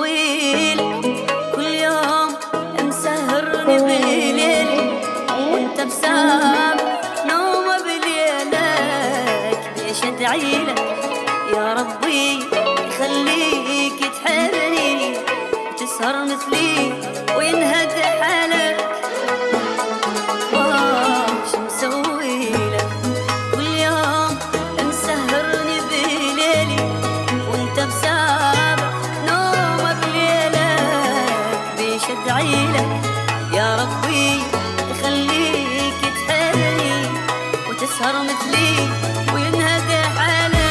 مسويل كل يوم مسهرني بليلي وانت بسام نوم بليلك. ليش ادعيلك يا ربي يخليك تحبني وتسهر مثلي وينهد حالك. واش مسويلك كل يوم مسهرني بليلي وانت بسابع نوم بليلك. ليش ادعيلك يا ربي يخليك تحبني وتسهر مثلي وينهد حالك.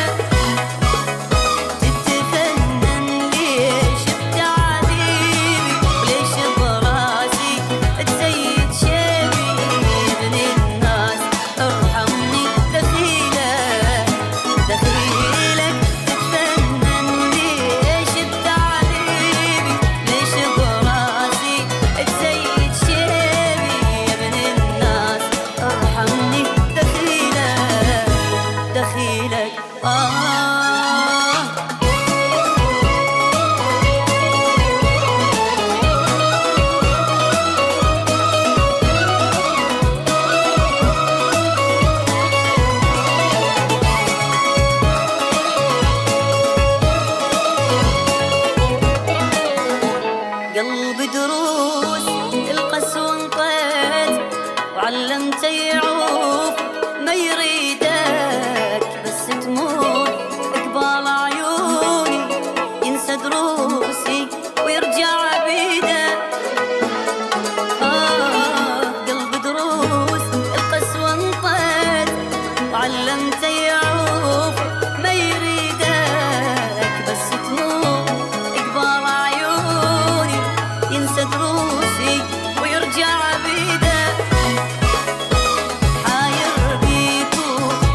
قلبي دروس القسوة انطيت وعلمته يعوف ما يريدك، بس تموت قبال عيوني ينسى دروسي ويرجع بيدك. قلبي دروس القسوة انطيت وعلمته يعوف ما يريدك، بس تموت قبال عيوني ينسى دروسي ويرجع بيدك. حاير بيك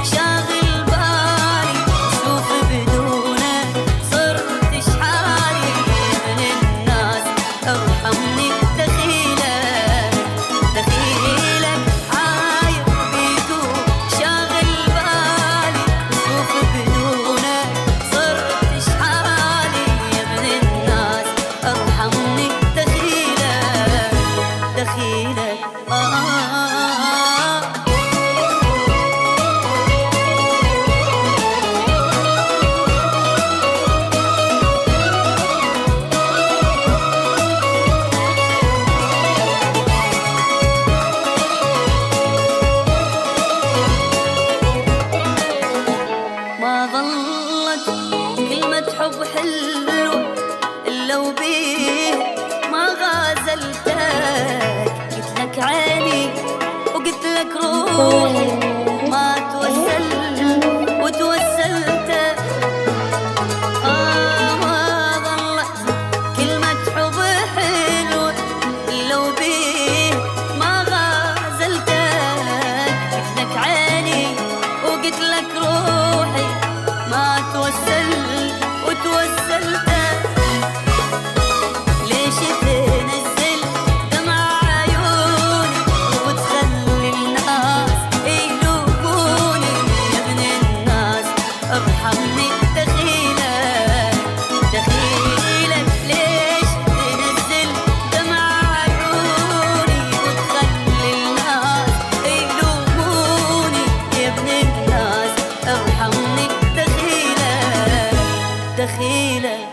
وشاغل بالي شوف بدونك صرت شحالي. من الناس ارحمني دخيلك دخيلك. حاير بيك وشاغل بالي شوف بدونك صرت شحالي. من الناس ارحمني دخيلك دخيلك. ما ظلت كلمة حب حلوة إلا وبيه ما غازلتك. قلت لك عيني وقلت لك روحي ما توسل وتوسلت. ما ظلت كلمة حب حلوة إلا وبيه ما غازلتك. قلت لك عيني وقلت لك روحي ما توسل وتوسلت. ليش تنزل دمع عيوني وتخلي الناس يلوموني. يا ابن الناس ارحمني دخيلك دخيلك. ليش تنزل دمع عيوني وتخلي الناس يلوموني. يا ابن الناس ارحمني دخيلك دخيلك.